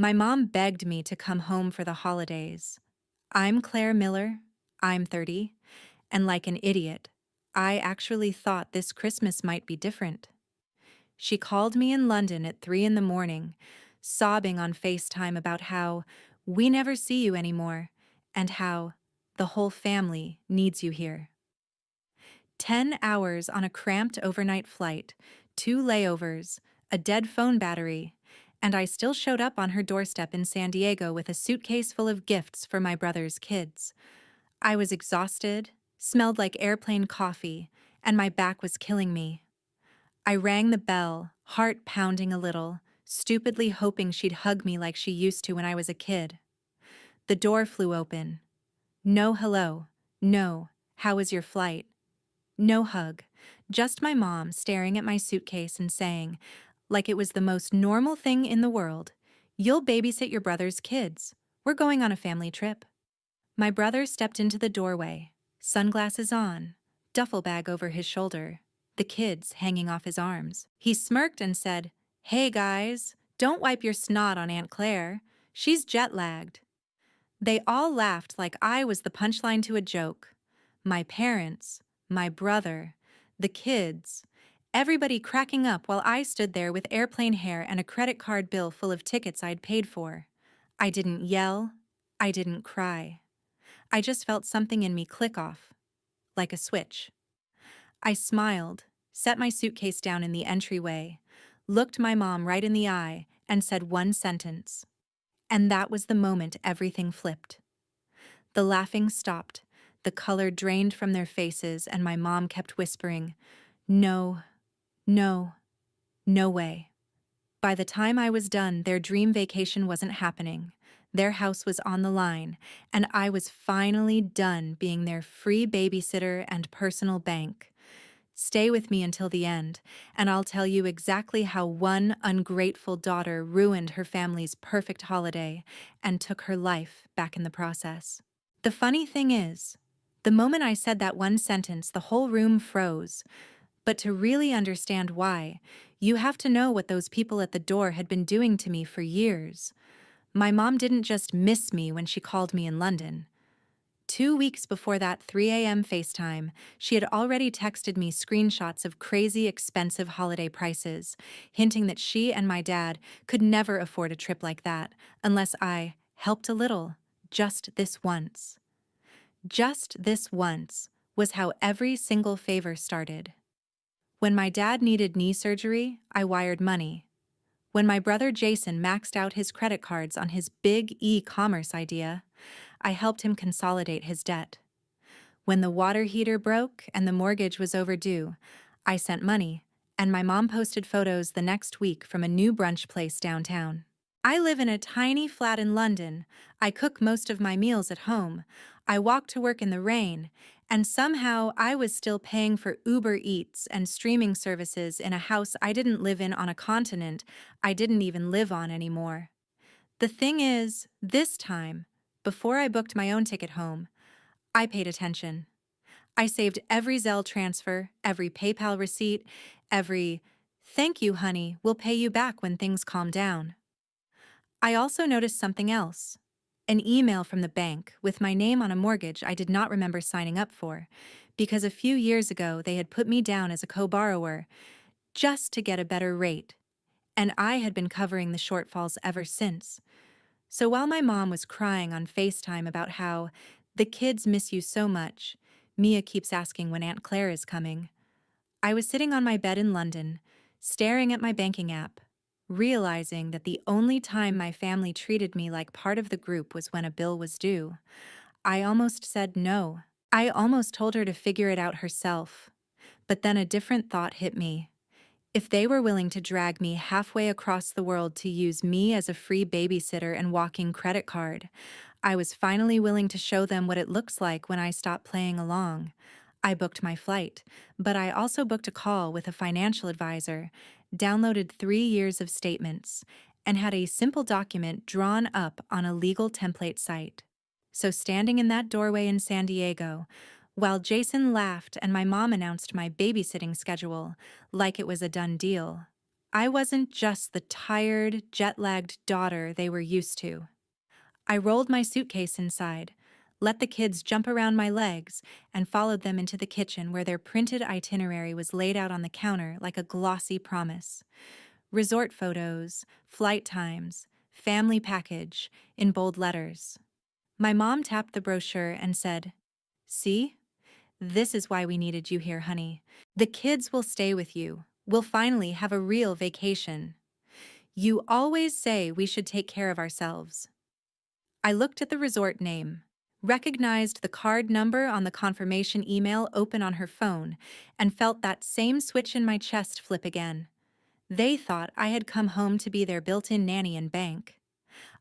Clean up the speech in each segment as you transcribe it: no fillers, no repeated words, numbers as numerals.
My mom begged me to come home for the holidays. I'm Claire Miller, I'm 30, and like an idiot, I actually thought this Christmas might be different. She called me in London at 3 in the morning, sobbing on FaceTime about how we never see you anymore and how the whole family needs you here. 10 hours on a cramped overnight flight, 2 layovers, a dead phone battery, and I still showed up on her doorstep in San Diego with a suitcase full of gifts for my brother's kids. I was exhausted, smelled like airplane coffee, and my back was killing me. I rang the bell, heart pounding a little, stupidly hoping she'd hug me like she used to when I was a kid. The door flew open. No hello. No, how was your flight? No hug. Just my mom staring at my suitcase and saying, like it was the most normal thing in the world, "You'll babysit your brother's kids. We're going on a family trip." My brother stepped into the doorway, sunglasses on, duffel bag over his shoulder, the kids hanging off his arms. He smirked and said, "Hey guys, don't wipe your snot on Aunt Claire. She's jet-lagged." They all laughed like I was the punchline to a joke. My parents, my brother, the kids, everybody cracking up while I stood there with airplane hair and a credit card bill full of tickets I'd paid for. I didn't yell. I didn't cry. I just felt something in me click off, like a switch. I smiled, set my suitcase down in the entryway, looked my mom right in the eye, and said one sentence. And that was the moment everything flipped. The laughing stopped, the color drained from their faces, and my mom kept whispering, "No, no, no way." By the time I was done, their dream vacation wasn't happening. Their house was on the line, and I was finally done being their free babysitter and personal bank. Stay with me until the end, and I'll tell you exactly how one ungrateful daughter ruined her family's perfect holiday and took her life back in the process. The funny thing is, the moment I said that one sentence, the whole room froze. But to really understand why, you have to know what those people at the door had been doing to me for years. My mom didn't just miss me when she called me in London. 2 weeks before that 3 a.m. FaceTime, she had already texted me screenshots of crazy expensive holiday prices, hinting that she and my dad could never afford a trip like that unless I helped a little, just this once. Just this once was how every single favor started. When my dad needed knee surgery, I wired money. When my brother Jason maxed out his credit cards on his big e-commerce idea, I helped him consolidate his debt. When the water heater broke and the mortgage was overdue, I sent money, and my mom posted photos the next week from a new brunch place downtown. I live in a tiny flat in London. I cook most of my meals at home. I walk to work in the rain, and somehow I was still paying for Uber Eats and streaming services in a house I didn't live in on a continent I didn't even live on anymore. The thing is, this time, before I booked my own ticket home, I paid attention. I saved every Zelle transfer, every PayPal receipt, every "thank you, honey, we'll pay you back when things calm down." I also noticed something else. An email from the bank with my name on a mortgage I did not remember signing up for, because a few years ago they had put me down as a co-borrower just to get a better rate, and I had been covering the shortfalls ever since. So while my mom was crying on FaceTime about how the kids miss you so much, Mia keeps asking when Aunt Claire is coming, I was sitting on my bed in London, staring at my banking app, realizing that the only time my family treated me like part of the group was when a bill was due. I almost said no. I almost told her to figure it out herself. But then a different thought hit me. If they were willing to drag me halfway across the world to use me as a free babysitter and walking credit card, I was finally willing to show them what it looks like when I stop playing along. I booked my flight, but I also booked a call with a financial advisor, downloaded 3 years of statements, and had a simple document drawn up on a legal template site. So standing in that doorway in San Diego, while Jason laughed and my mom announced my babysitting schedule like it was a done deal, I wasn't just the tired, jet-lagged daughter they were used to. I rolled my suitcase inside, let the kids jump around my legs, and followed them into the kitchen where their printed itinerary was laid out on the counter like a glossy promise. Resort photos, flight times, family package, in bold letters. My mom tapped the brochure and said, "See? This is why we needed you here, honey. The kids will stay with you. We'll finally have a real vacation. You always say we should take care of ourselves." I looked at the resort name, recognized the card number on the confirmation email open on her phone, and felt that same switch in my chest flip again. They thought I had come home to be their built-in nanny and bank.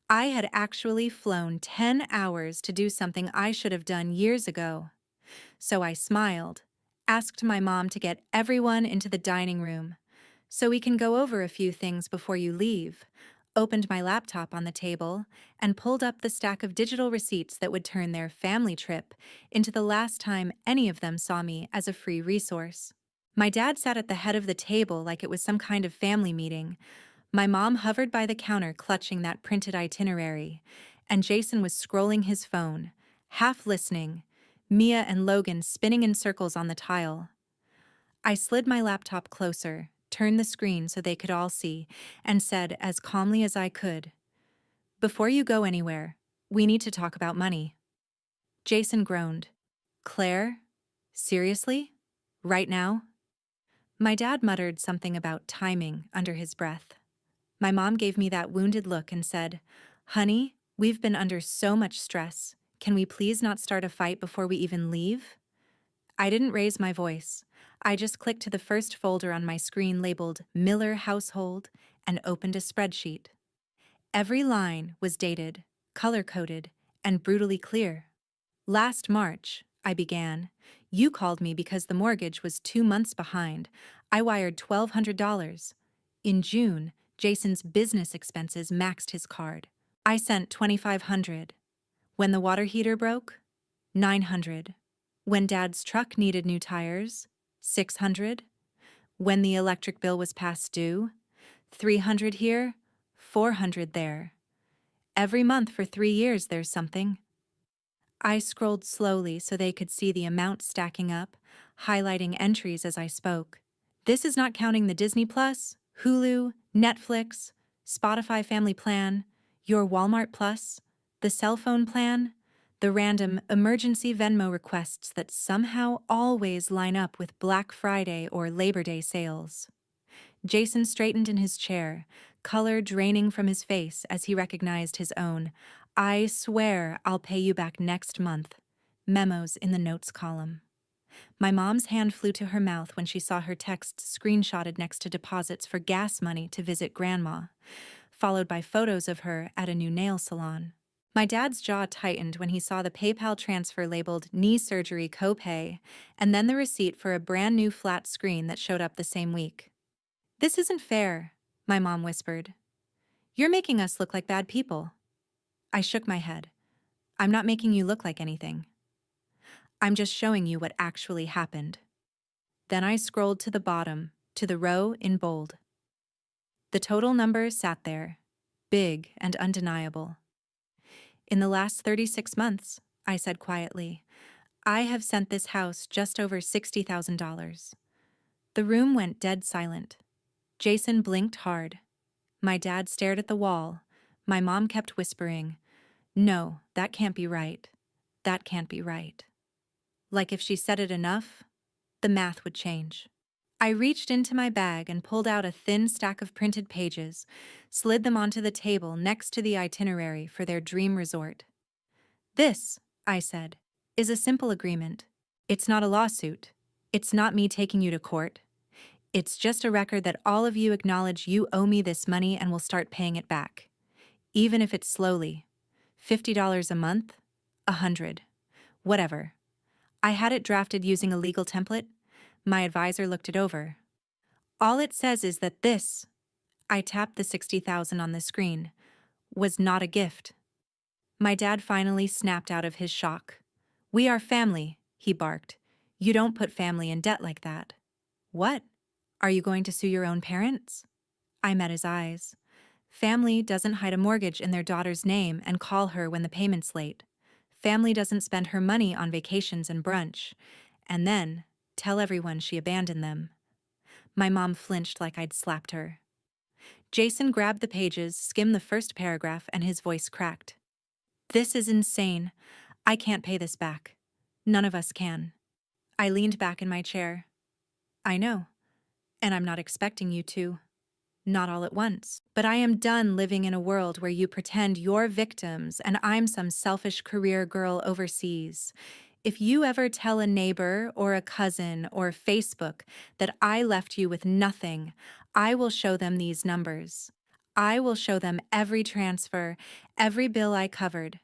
I had actually flown 10 hours to do something I should have done years ago. So I smiled, asked my mom to get everyone into the dining room. "So we can go over a few things before you leave," opened my laptop on the table, and pulled up the stack of digital receipts that would turn their family trip into the last time any of them saw me as a free resource. My dad sat at the head of the table like it was some kind of family meeting. My mom hovered by the counter clutching that printed itinerary, and Jason was scrolling his phone, half listening, Mia and Logan spinning in circles on the tile. I slid my laptop closer, turned the screen so they could all see, and said as calmly as I could, "Before you go anywhere, we need to talk about money." Jason groaned. "Claire? Seriously? Right now?" My dad muttered something about timing under his breath. My mom gave me that wounded look and said, "Honey, we've been under so much stress. Can we please not start a fight before we even leave?" I didn't raise my voice. I just clicked to the first folder on my screen labeled Miller Household and opened a spreadsheet. Every line was dated, color-coded, and brutally clear. "Last March," I began, "you called me because the mortgage was 2 months behind. I wired $1,200. In June, Jason's business expenses maxed his card. I sent $2,500. When the water heater broke, $900. When Dad's truck needed new tires, $600. When the electric bill was past due, $300 here, $400 there. Every month for 3 years there's something." I scrolled slowly so they could see the amount stacking up, highlighting entries as I spoke. This is not counting the Disney Plus, Hulu, Netflix, Spotify Family Plan, your Walmart Plus, the cell phone plan, the random emergency Venmo requests that somehow always line up with Black Friday or Labor Day sales. Jason straightened in his chair, color draining from his face as he recognized his own "I swear I'll pay you back next month" memos in the notes column. My mom's hand flew to her mouth when she saw her texts screenshotted next to deposits for gas money to visit Grandma, followed by photos of her at a new nail salon. My dad's jaw tightened when he saw the PayPal transfer labeled knee surgery copay, and then the receipt for a brand new flat screen that showed up the same week. "This isn't fair," my mom whispered. "You're making us look like bad people." I shook my head. "I'm not making you look like anything. I'm just showing you what actually happened." Then I scrolled to the bottom, to the row in bold. The total number sat there, big and undeniable. "In the last 36 months, I said quietly, "I have sent this house just over $60,000. The room went dead silent. Jason blinked hard. My dad stared at the wall. My mom kept whispering, "No, that can't be right. That can't be right." Like if she said it enough, the math would change. I reached into my bag and pulled out a thin stack of printed pages, slid them onto the table next to the itinerary for their dream resort. "This," I said, "is a simple agreement. It's not a lawsuit. It's not me taking you to court. It's just a record that all of you acknowledge you owe me this money and will start paying it back. Even if it's slowly. $50 a month? 100. Whatever." I had it drafted using a legal template. My advisor looked it over. "All it says is that this," I tapped the 60,000 on the screen, "was not a gift." My dad finally snapped out of his shock. "We are family," he barked. "You don't put family in debt like that." "What? Are you going to sue your own parents?" I met his eyes. Family doesn't hide a mortgage in their daughter's name and call her when the payment's late. Family doesn't spend her money on vacations and brunch, and then tell everyone she abandoned them. My mom flinched like I'd slapped her. Jason grabbed the pages, skimmed the first paragraph, and his voice cracked. This is insane. I can't pay this back. None of us can. I leaned back in my chair. I know, and I'm not expecting you to. Not all at once. But I am done living in a world where you pretend you're victims and I'm some selfish career girl overseas. If you ever tell a neighbor or a cousin or Facebook that I left you with nothing, I will show them these numbers. I will show them every transfer, every bill I covered,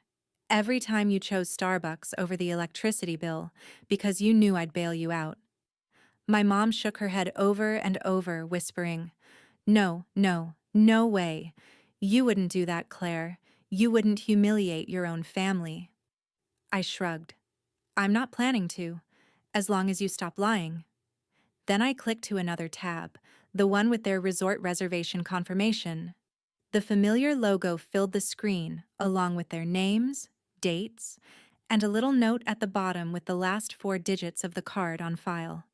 every time you chose Starbucks over the electricity bill because you knew I'd bail you out. My mom shook her head over and over, whispering, no, no, no way. You wouldn't do that, Claire. You wouldn't humiliate your own family. I shrugged. I'm not planning to, as long as you stop lying. Then I clicked to another tab, the one with their resort reservation confirmation. The familiar logo filled the screen, along with their names, dates, and a little note at the bottom with the last 4 digits of the card on file.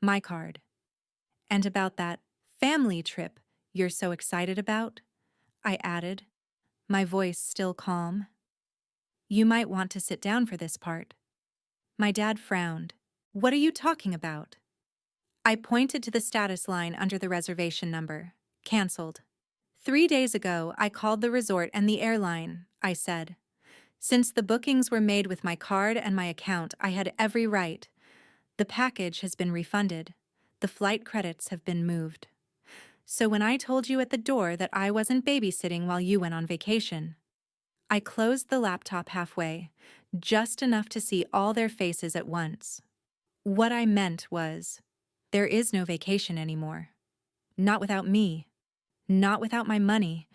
My card. And about that family trip you're so excited about, I added, my voice still calm. You might want to sit down for this part. My dad frowned. What are you talking about? I pointed to the status line under the reservation number. Cancelled. 3 days ago, I called the resort and the airline, I said. Since the bookings were made with my card and my account, I had every right. The package has been refunded. The flight credits have been moved. So when I told you at the door that I wasn't babysitting while you went on vacation, I closed the laptop halfway, just enough to see all their faces at once. What I meant was, there is no vacation anymore. Not without me. Not without my money.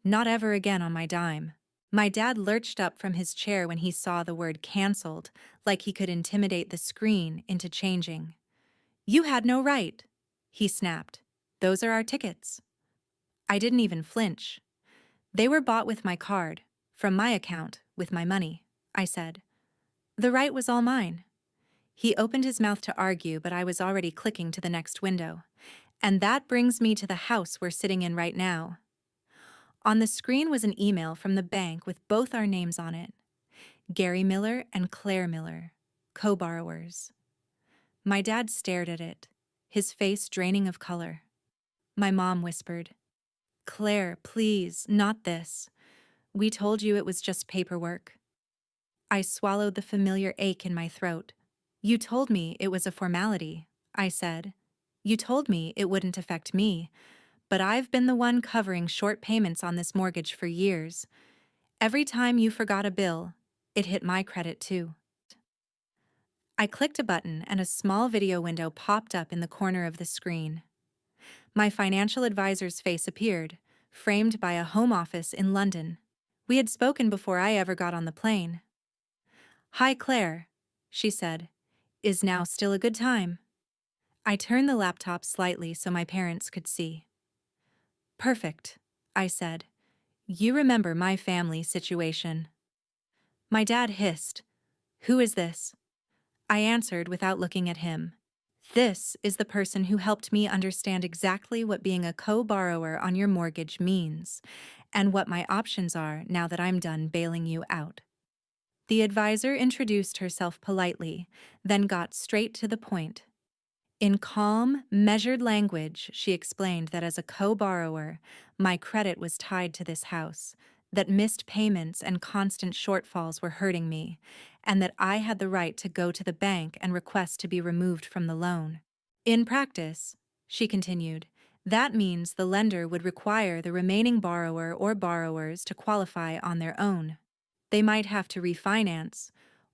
Not ever again on my dime. My dad lurched up from his chair when he saw the word canceled, like he could intimidate the screen into changing. You had no right, he snapped. Those are our tickets. I didn't even flinch. They were bought with my card, from my account, with my money, I said. The right was all mine. He opened his mouth to argue, but I was already clicking to the next window. And that brings me to the house we're sitting in right now. On the screen was an email from the bank with both our names on it. Gary Miller and Claire Miller, co-borrowers. My dad stared at it, his face draining of color. My mom whispered, Claire, please, not this. We told you it was just paperwork. I swallowed the familiar ache in my throat. You told me it was a formality, I said. You told me it wouldn't affect me, but I've been the one covering short payments on this mortgage for years. Every time you forgot a bill, it hit my credit too. I clicked a button and a small video window popped up in the corner of the screen. My financial advisor's face appeared, framed by a home office in London. We had spoken before I ever got on the plane. Hi, Claire, she said. Is now still a good time? I turned the laptop slightly so my parents could see. Perfect, I said. You remember my family situation. My dad hissed. Who is this? I answered without looking at him. This is the person who helped me understand exactly what being a co-borrower on your mortgage means, and what my options are now that I'm done bailing you out. The advisor introduced herself politely, then got straight to the point. In calm, measured language, she explained that as a co-borrower, my credit was tied to this house, that missed payments and constant shortfalls were hurting me, and that I had the right to go to the bank and request to be removed from the loan. In practice, she continued, that means the lender would require the remaining borrower or borrowers to qualify on their own. They might have to refinance,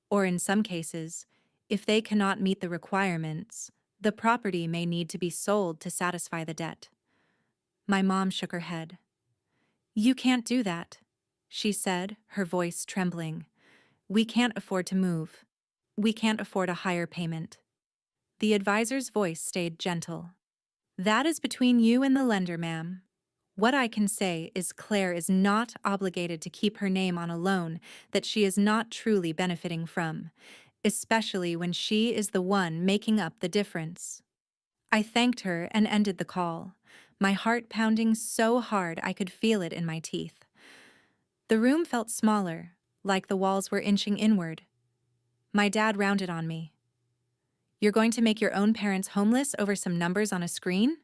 or in some cases, if they cannot meet the requirements, the property may need to be sold to satisfy the debt. My mom shook her head. You can't do that, she said, her voice trembling. We can't afford to move. We can't afford a higher payment. The advisor's voice stayed gentle. That is between you and the lender, ma'am. What I can say is Claire is not obligated to keep her name on a loan that she is not truly benefiting from, especially when she is the one making up the difference. I thanked her and ended the call, my heart pounding so hard I could feel it in my teeth. The room felt smaller, like the walls were inching inward. My dad rounded on me. You're going to make your own parents homeless over some numbers on a screen?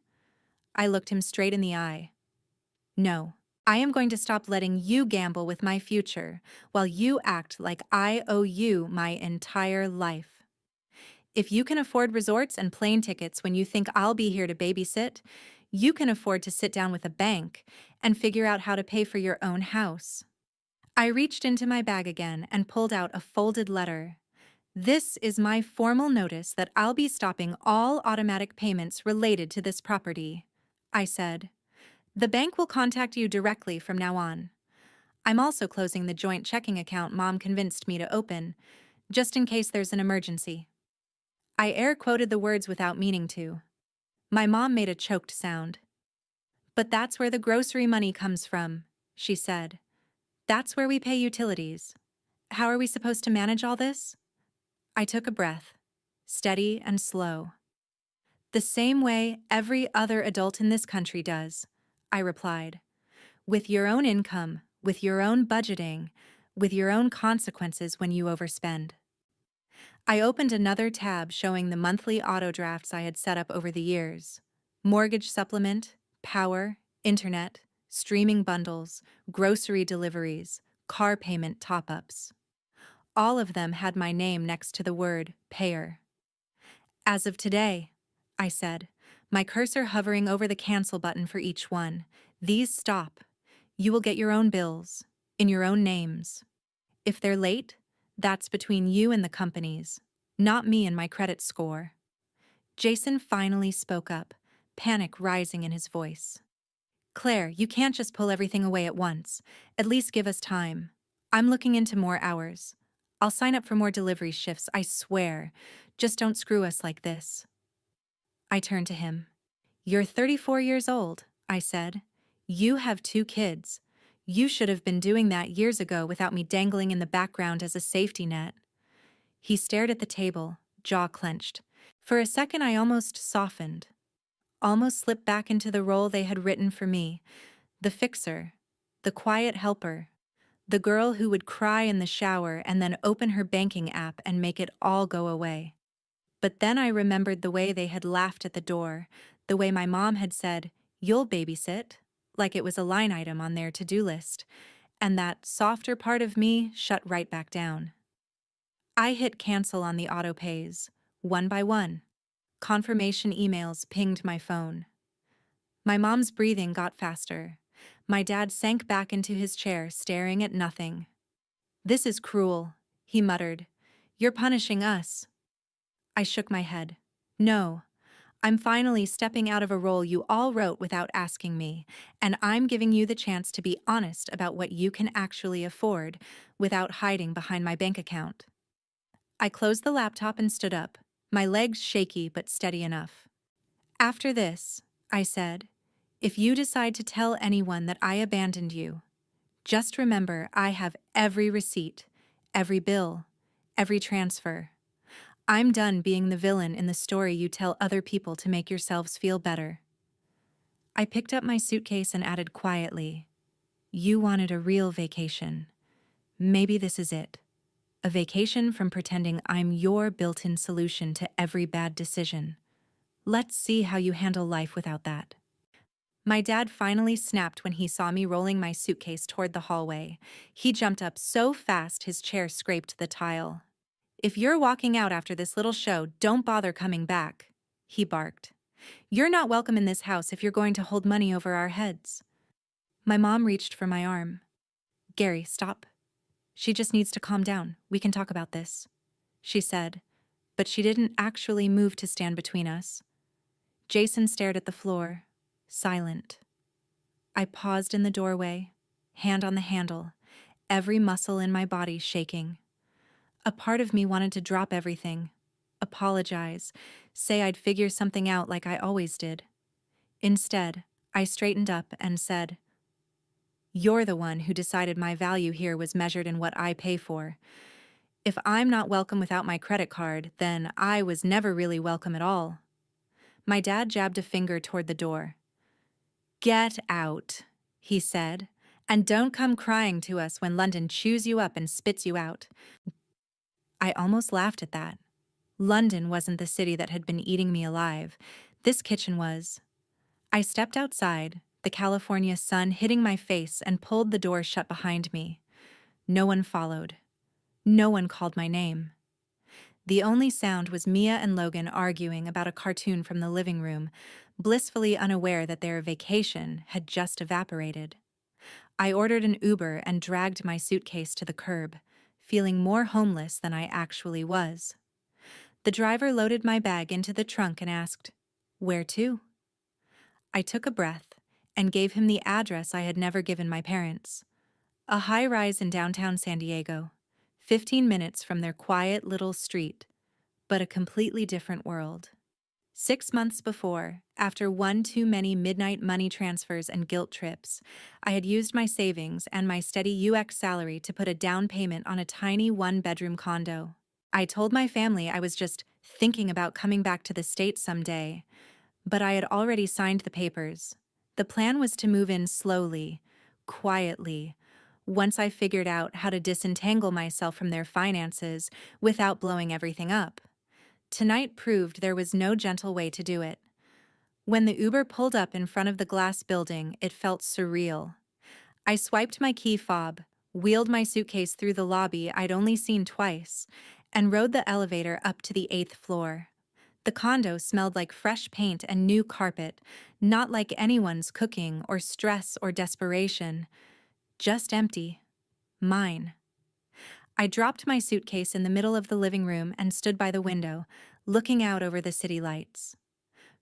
I looked him straight in the eye. No, I am going to stop letting you gamble with my future while you act like I owe you my entire life. If you can afford resorts and plane tickets when you think I'll be here to babysit, you can afford to sit down with a bank and figure out how to pay for your own house. I reached into my bag again and pulled out a folded letter. This is my formal notice that I'll be stopping all automatic payments related to this property, I said. The bank will contact you directly from now on. I'm also closing the joint checking account Mom convinced me to open, just in case there's an emergency. I air quoted the words without meaning to. My mom made a choked sound. But that's where the grocery money comes from, she said. That's where we pay utilities. How are we supposed to manage all this? I took a breath, steady and slow. The same way every other adult in this country does, I replied. With your own income, with your own budgeting, with your own consequences when you overspend. I opened another tab showing the monthly auto drafts I had set up over the years. Mortgage supplement, power, internet, streaming bundles, grocery deliveries, car payment top-ups. All of them had my name next to the word payer. As of today, I said, my cursor hovering over the cancel button for each one, these stop. You will get your own bills, in your own names. If they're late, that's between you and the companies, not me and my credit score. Jason finally spoke up, panic rising in his voice. Claire, you can't just pull everything away at once. At least give us time. I'm looking into more hours. I'll sign up for more delivery shifts, I swear. Just don't screw us like this. I turned to him. You're 34 years old, I said. You have 2 kids. You should have been doing that years ago without me dangling in the background as a safety net. He stared at the table, jaw clenched. For a second I almost softened. Almost slipped back into the role they had written for me. The fixer. The quiet helper. The girl who would cry in the shower and then open her banking app and make it all go away. But then I remembered the way they had laughed at the door, the way my mom had said, "You'll babysit," like it was a line item on their to-do list, and that softer part of me shut right back down. I hit cancel on the auto-pays, one by one. Confirmation emails pinged my phone. My mom's breathing got faster. My dad sank back into his chair, staring at nothing. "This is cruel," he muttered. "You're punishing us." I shook my head. "No. I'm finally stepping out of a role you all wrote without asking me, and I'm giving you the chance to be honest about what you can actually afford without hiding behind my bank account." I closed the laptop and stood up, my legs shaky but steady enough. "After this," I said, "if you decide to tell anyone that I abandoned you, just remember I have every receipt, every bill, every transfer. I'm done being the villain in the story you tell other people to make yourselves feel better." I picked up my suitcase and added quietly, "You wanted a real vacation. Maybe this is it. A vacation from pretending I'm your built-in solution to every bad decision. Let's see how you handle life without that." My dad finally snapped when he saw me rolling my suitcase toward the hallway. He jumped up so fast his chair scraped the tile. "If you're walking out after this little show, don't bother coming back," he barked. "You're not welcome in this house if you're going to hold money over our heads." My mom reached for my arm. "Gary, stop. She just needs to calm down. We can talk about this," she said, but she didn't actually move to stand between us. Jason stared at the floor, silent. I paused in the doorway, hand on the handle, every muscle in my body shaking. A part of me wanted to drop everything, apologize, say I'd figure something out like I always did. Instead, I straightened up and said, "You're the one who decided my value here was measured in what I pay for. If I'm not welcome without my credit card, then I was never really welcome at all." My dad jabbed a finger toward the door. "Get out," he said, "and don't come crying to us when London chews you up and spits you out." I almost laughed at that. London wasn't the city that had been eating me alive. This kitchen was. I stepped outside, the California sun hitting my face, and pulled the door shut behind me. No one followed. No one called my name. The only sound was Mia and Logan arguing about a cartoon from the living room, blissfully unaware that their vacation had just evaporated. I ordered an Uber and dragged my suitcase to the curb, feeling more homeless than I actually was. The driver loaded my bag into the trunk and asked, "Where to?" I took a breath and gave him the address I had never given my parents. A high-rise in downtown San Diego, 15 minutes from their quiet little street, but a completely different world. 6 months before, after one too many midnight money transfers and guilt trips, I had used my savings and my steady UX salary to put a down payment on a tiny one-bedroom condo. I told my family I was just thinking about coming back to the States someday, but I had already signed the papers. The plan was to move in slowly, quietly, once I figured out how to disentangle myself from their finances without blowing everything up. Tonight proved there was no gentle way to do it. When the Uber pulled up in front of the glass building, it felt surreal. I swiped my key fob, wheeled my suitcase through the lobby I'd only seen twice, and rode the elevator up to the 8th floor. The condo smelled like fresh paint and new carpet, not like anyone's cooking or stress or desperation. Just empty. Mine. I dropped my suitcase in the middle of the living room and stood by the window, looking out over the city lights.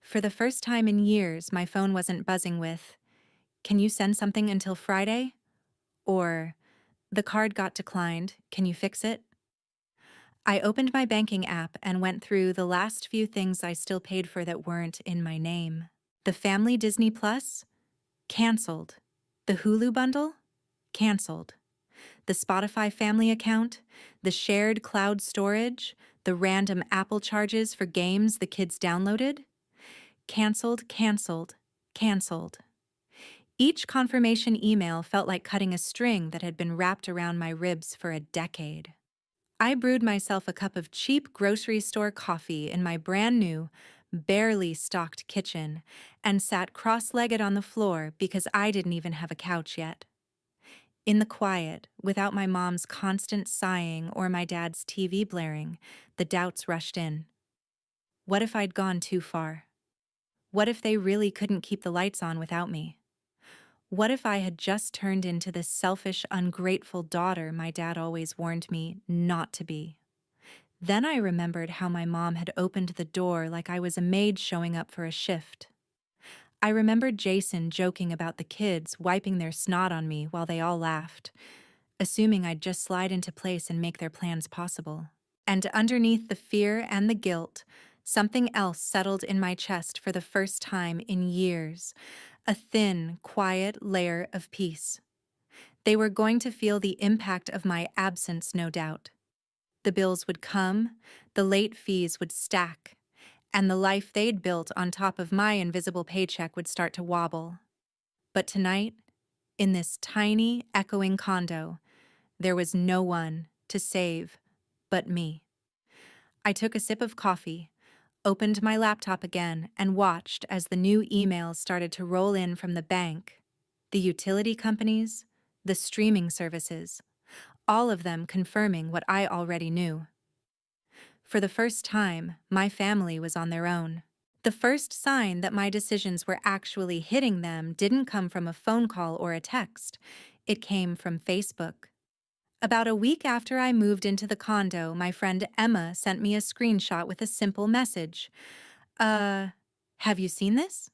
For the first time in years, my phone wasn't buzzing with, "Can you send something until Friday?" Or, "The card got declined, can you fix it?" I opened my banking app and went through the last few things I still paid for that weren't in my name. The family Disney Plus? Canceled. The Hulu bundle? Canceled. The Spotify family account, the shared cloud storage, the random Apple charges for games the kids downloaded. Canceled, canceled, canceled. Each confirmation email felt like cutting a string that had been wrapped around my ribs for a decade. I brewed myself a cup of cheap grocery store coffee in my brand new, barely stocked kitchen and sat cross-legged on the floor because I didn't even have a couch yet. In the quiet, without my mom's constant sighing or my dad's TV blaring, the doubts rushed in. What if I'd gone too far? What if they really couldn't keep the lights on without me? What if I had just turned into the selfish, ungrateful daughter my dad always warned me not to be? Then I remembered how my mom had opened the door like I was a maid showing up for a shift. I remembered Jason joking about the kids wiping their snot on me while they all laughed, assuming I'd just slide into place and make their plans possible. And underneath the fear and the guilt, something else settled in my chest for the first time in years, a thin, quiet layer of peace. They were going to feel the impact of my absence, no doubt. The bills would come, the late fees would stack, and the life they'd built on top of my invisible paycheck would start to wobble. But tonight, in this tiny, echoing condo, there was no one to save but me. I took a sip of coffee, opened my laptop again, and watched as the new emails started to roll in from the bank, the utility companies, the streaming services, all of them confirming what I already knew. For the first time, my family was on their own. The first sign that my decisions were actually hitting them didn't come from a phone call or a text. It came from Facebook. About a week after I moved into the condo, my friend Emma sent me a screenshot with a simple message. Have you seen this?"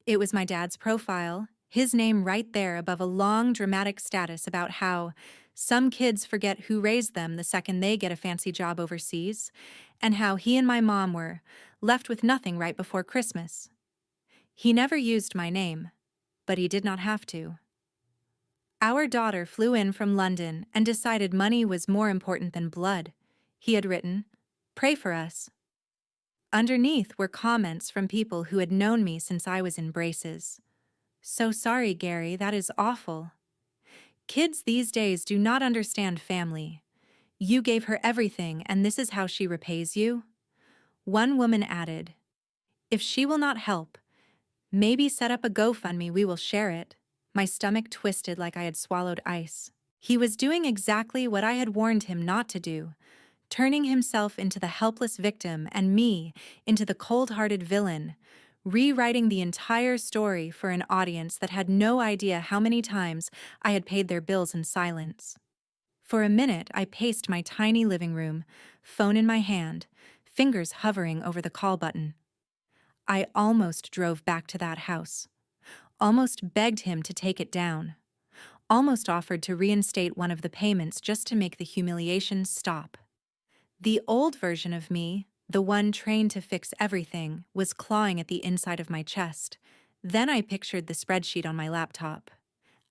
It was my dad's profile, his name right there above a long, dramatic status about how some kids forget who raised them the second they get a fancy job overseas, and how he and my mom were left with nothing right before Christmas. He never used my name, but he did not have to. Our daughter flew in from London and decided money was more important than blood. He had written, "Pray for us." Underneath were comments from people who had known me since I was in braces. "So sorry, Gary, that is awful. Kids these days do not understand family. You gave her everything and this is how she repays you?" One woman added, "If she will not help, maybe set up a GoFundMe, we will share it." My stomach twisted like I had swallowed ice. He was doing exactly what I had warned him not to do, turning himself into the helpless victim and me into the cold-hearted villain, rewriting the entire story for an audience that had no idea how many times I had paid their bills in silence. For a minute, I paced my tiny living room, phone in my hand, fingers hovering over the call button. I almost drove back to that house, almost begged him to take it down, almost offered to reinstate one of the payments just to make the humiliation stop. The old version of me, the one trained to fix everything, was clawing at the inside of my chest. Then I pictured the spreadsheet on my laptop.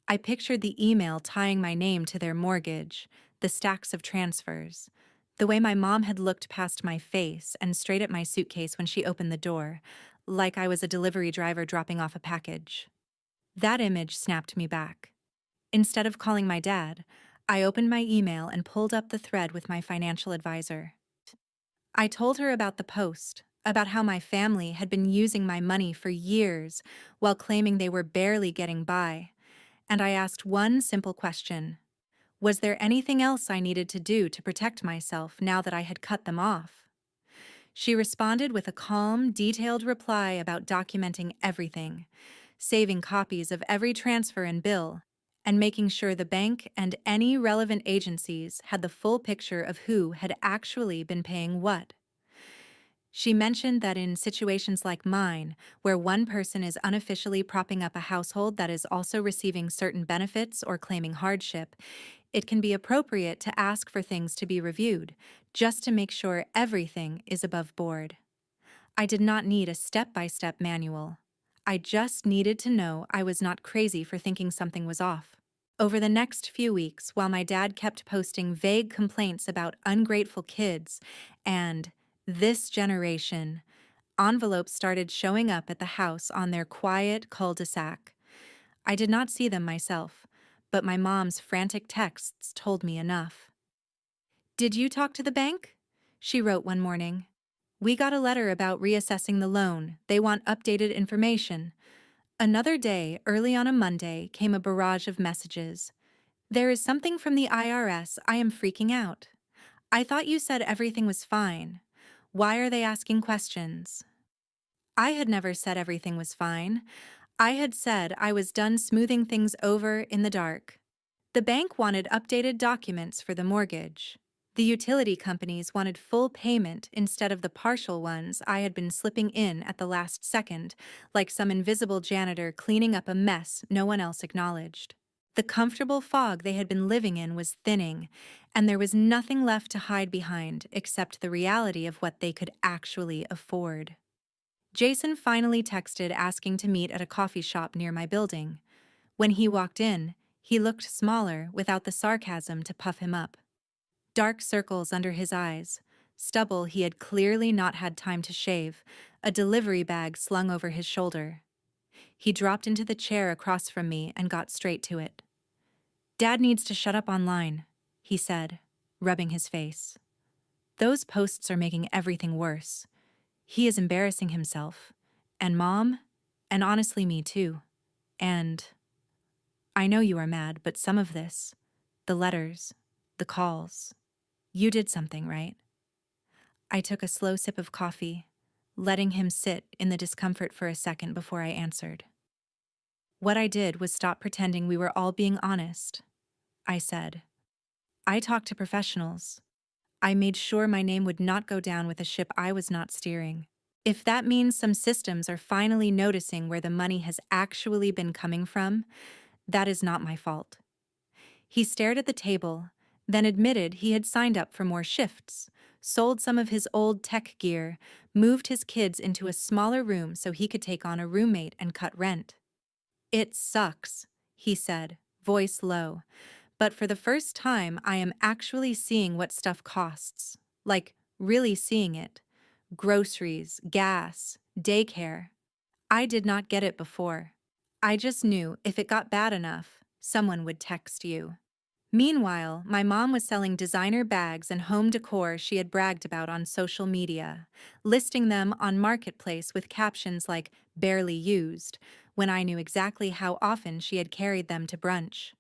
I pictured the email tying my name to their mortgage, the stacks of transfers, the way my mom had looked past my face and straight at my suitcase when she opened the door, like I was a delivery driver dropping off a package. That image snapped me back. Instead of calling my dad, I opened my email and pulled up the thread with my financial advisor. I told her about the post, about how my family had been using my money for years while claiming they were barely getting by, and I asked one simple question. Was there anything else I needed to do to protect myself now that I had cut them off? She responded with a calm, detailed reply about documenting everything, saving copies of every transfer and bill, and making sure the bank and any relevant agencies had the full picture of who had actually been paying what. She mentioned that in situations like mine, where one person is unofficially propping up a household that is also receiving certain benefits or claiming hardship, it can be appropriate to ask for things to be reviewed, just to make sure everything is above board. I did not need a step-by-step manual. I just needed to know I was not crazy for thinking something was off. Over the next few weeks, while my dad kept posting vague complaints about ungrateful kids and this generation, envelopes started showing up at the house on their quiet cul-de-sac. I did not see them myself, but my mom's frantic texts told me enough. "Did you talk to the bank?" She wrote one morning. "We got a letter about reassessing the loan. They want updated information." Another day, early on a Monday, came a barrage of messages. "There is something from the IRS. I am freaking out. I thought you said everything was fine. Why are they asking questions?" I had never said everything was fine. I had said I was done smoothing things over in the dark. The bank wanted updated documents for the mortgage. The utility companies wanted full payment instead of the partial ones I had been slipping in at the last second, like some invisible janitor cleaning up a mess no one else acknowledged. The comfortable fog they had been living in was thinning, and there was nothing left to hide behind except the reality of what they could actually afford. Jason finally texted asking to meet at a coffee shop near my building. When he walked in, he looked smaller without the sarcasm to puff him up. Dark circles under his eyes, stubble he had clearly not had time to shave, a delivery bag slung over his shoulder. He dropped into the chair across from me and got straight to it. "Dad needs to shut up online," he said, rubbing his face. "Those posts are making everything worse. He is embarrassing himself. And Mom, and honestly me too. And I know you are mad, but some of this, the letters, the calls, you did something, right?" I took a slow sip of coffee, letting him sit in the discomfort for a second before I answered. "What I did was stop pretending we were all being honest," I said. "I talked to professionals. I made sure my name would not go down with a ship I was not steering. If that means some systems are finally noticing where the money has actually been coming from, that is not my fault." He stared at the table, then admitted he had signed up for more shifts, sold some of his old tech gear, moved his kids into a smaller room so he could take on a roommate and cut rent. "It sucks," he said, voice low, "but for the first time I am actually seeing what stuff costs. Like, really seeing it. Groceries, gas, daycare. I did not get it before. I just knew if it got bad enough, someone would text you." Meanwhile, my mom was selling designer bags and home decor she had bragged about on social media, listing them on Marketplace with captions like "barely used," when I knew exactly how often she had carried them to brunch.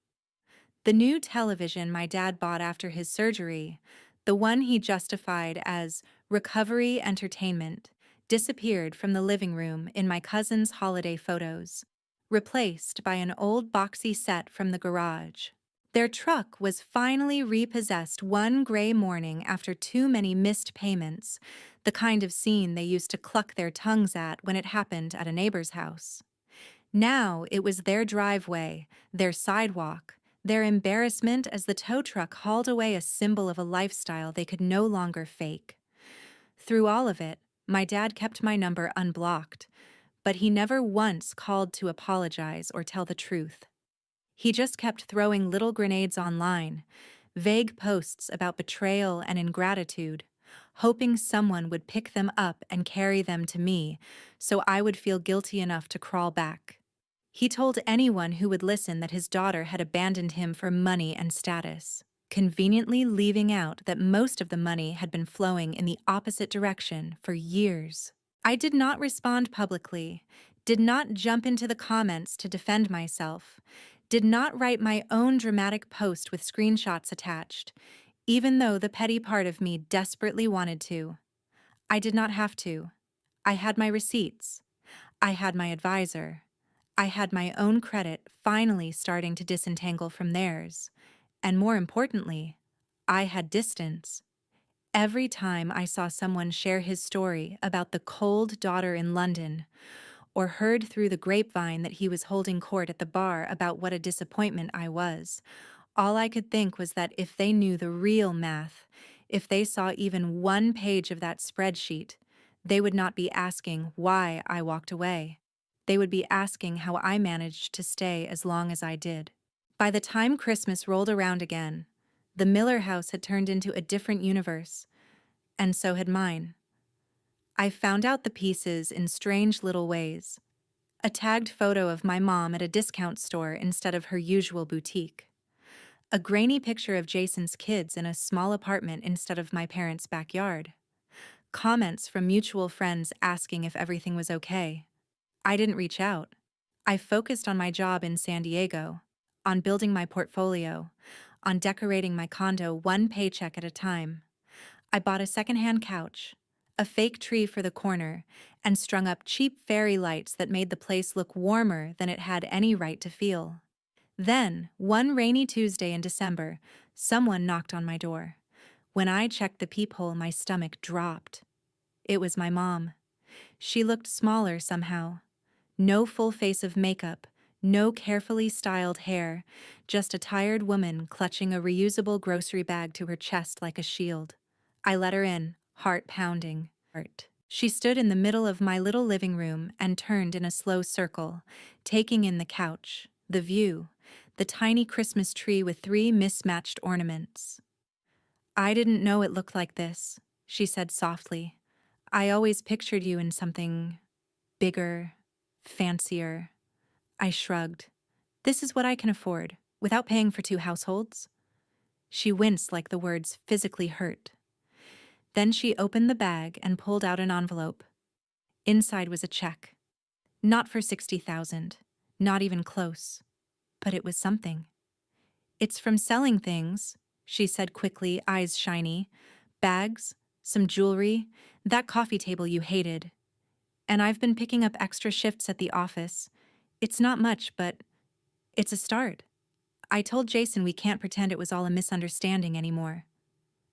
The new television my dad bought after his surgery, the one he justified as recovery entertainment, disappeared from the living room in my cousin's holiday photos, replaced by an old boxy set from the garage. Their truck was finally repossessed one gray morning after too many missed payments, the kind of scene they used to cluck their tongues at when it happened at a neighbor's house. Now it was their driveway, their sidewalk, their embarrassment as the tow truck hauled away a symbol of a lifestyle they could no longer fake. Through all of it, my dad kept my number unblocked, but he never once called to apologize or tell the truth. He just kept throwing little grenades online, vague posts about betrayal and ingratitude, hoping someone would pick them up and carry them to me so I would feel guilty enough to crawl back. He told anyone who would listen that his daughter had abandoned him for money and status, conveniently leaving out that most of the money had been flowing in the opposite direction for years. I did not respond publicly, did not jump into the comments to defend myself, did not write my own dramatic post with screenshots attached, even though the petty part of me desperately wanted to. I did not have to. I had my receipts. I had my advisor. I had my own credit finally starting to disentangle from theirs. And more importantly, I had distance. Every time I saw someone share his story about the cold daughter in London, or heard through the grapevine that he was holding court at the bar about what a disappointment I was, all I could think was that if they knew the real math, if they saw even one page of that spreadsheet, they would not be asking why I walked away. They would be asking how I managed to stay as long as I did. By the time Christmas rolled around again, the Miller house had turned into a different universe, and so had mine. I found out the pieces in strange little ways. A tagged photo of my mom at a discount store instead of her usual boutique. A grainy picture of Jason's kids in a small apartment instead of my parents' backyard. Comments from mutual friends asking if everything was okay. I didn't reach out. I focused on my job in San Diego, on building my portfolio, on decorating my condo one paycheck at a time. I bought a secondhand couch, a fake tree for the corner, and strung up cheap fairy lights that made the place look warmer than it had any right to feel. Then, one rainy Tuesday in December, someone knocked on my door. When I checked the peephole, my stomach dropped. It was my mom. She looked smaller somehow. No full face of makeup, no carefully styled hair, just a tired woman clutching a reusable grocery bag to her chest like a shield. I let her in, heart pounding. She stood in the middle of my little living room and turned in a slow circle, taking in the couch, the view, the tiny Christmas tree with 3 mismatched ornaments. "I didn't know it looked like this," she said softly. "I always pictured you in something bigger, fancier." I shrugged. "This is what I can afford, without paying for 2 households." She winced like the words physically hurt. Then she opened the bag and pulled out an envelope. Inside was a check. Not for 60,000, not even close. But it was something. "It's from selling things," she said quickly, eyes shiny. "Bags, some jewelry, that coffee table you hated. And I've been picking up extra shifts at the office. It's not much, but it's a start." I told Jason we can't pretend it was all a misunderstanding anymore.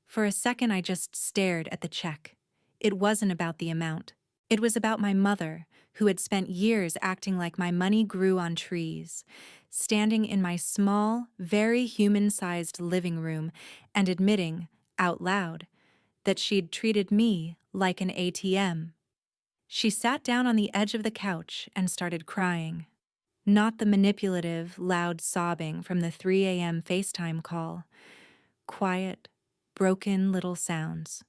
For a second, I just stared at the check. It wasn't about the amount. It was about my mother, who had spent years acting like my money grew on trees, standing in my small, very human-sized living room and admitting, out loud, that she'd treated me like an ATM. She sat down on the edge of the couch and started crying. Not the manipulative, loud sobbing from the 3 a.m. FaceTime call. Quiet, broken little sounds.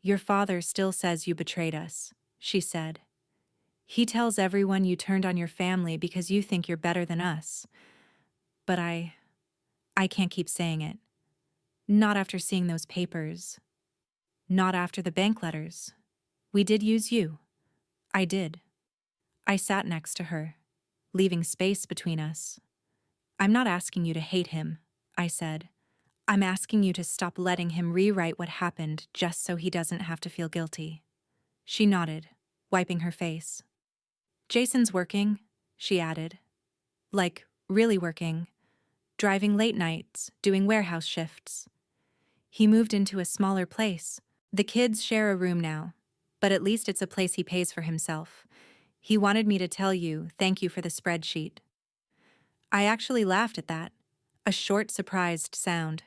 "Your father still says you betrayed us," she said. "He tells everyone you turned on your family because you think you're better than us. But I can't keep saying it. Not after seeing those papers. Not after the bank letters. We did use you. I did." I sat next to her, leaving space between us. "I'm not asking you to hate him," I said. "I'm asking you to stop letting him rewrite what happened just so he doesn't have to feel guilty." She nodded, wiping her face. "Jason's working," she added. "Like, really working. Driving late nights, doing warehouse shifts. He moved into a smaller place. The kids share a room now, but at least it's a place he pays for himself. He wanted me to tell you thank you for the spreadsheet." I actually laughed at that, a short, surprised sound.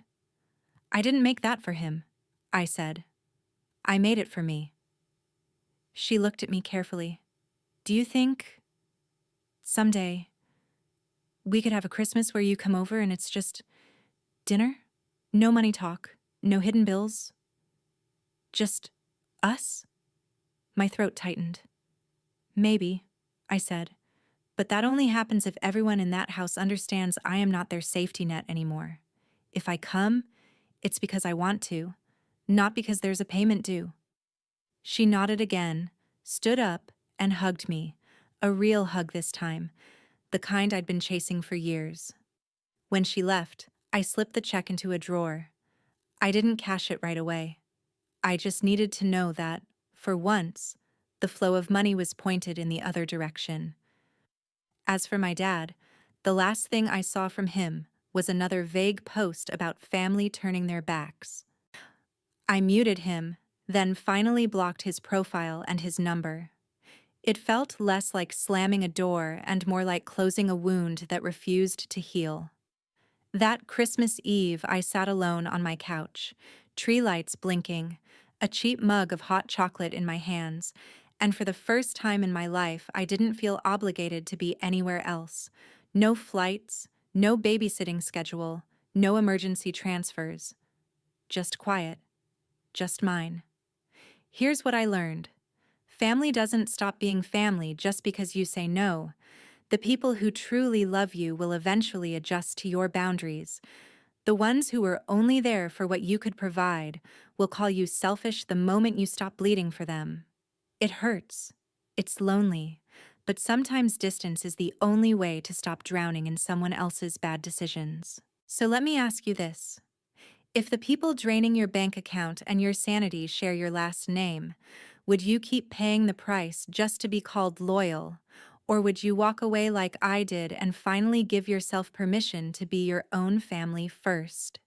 "I didn't make that for him," I said. "I made it for me." She looked at me carefully. "Do you think someday we could have a Christmas where you come over and it's just dinner? No money talk, no hidden bills. Just us?" My throat tightened. "Maybe," I said, "but that only happens if everyone in that house understands I am not their safety net anymore. If I come, it's because I want to, not because there's a payment due." She nodded again, stood up, and hugged me, a real hug this time, the kind I'd been chasing for years. When she left, I slipped the check into a drawer. I didn't cash it right away. I just needed to know that, for once, the flow of money was pointed in the other direction. As for my dad, the last thing I saw from him was another vague post about family turning their backs. I muted him, then finally blocked his profile and his number. It felt less like slamming a door and more like closing a wound that refused to heal. That Christmas Eve, I sat alone on my couch, tree lights blinking, a cheap mug of hot chocolate in my hands, and for the first time in my life, I didn't feel obligated to be anywhere else. No flights, no babysitting schedule, no emergency transfers. Just quiet. Just mine. Here's what I learned. Family doesn't stop being family just because you say no. The people who truly love you will eventually adjust to your boundaries. The ones who were only there for what you could provide will call you selfish the moment you stop bleeding for them. It hurts. It's lonely. But sometimes distance is the only way to stop drowning in someone else's bad decisions. So let me ask you this. If the people draining your bank account and your sanity share your last name, would you keep paying the price just to be called loyal? Or would you walk away like I did and finally give yourself permission to be your own family first?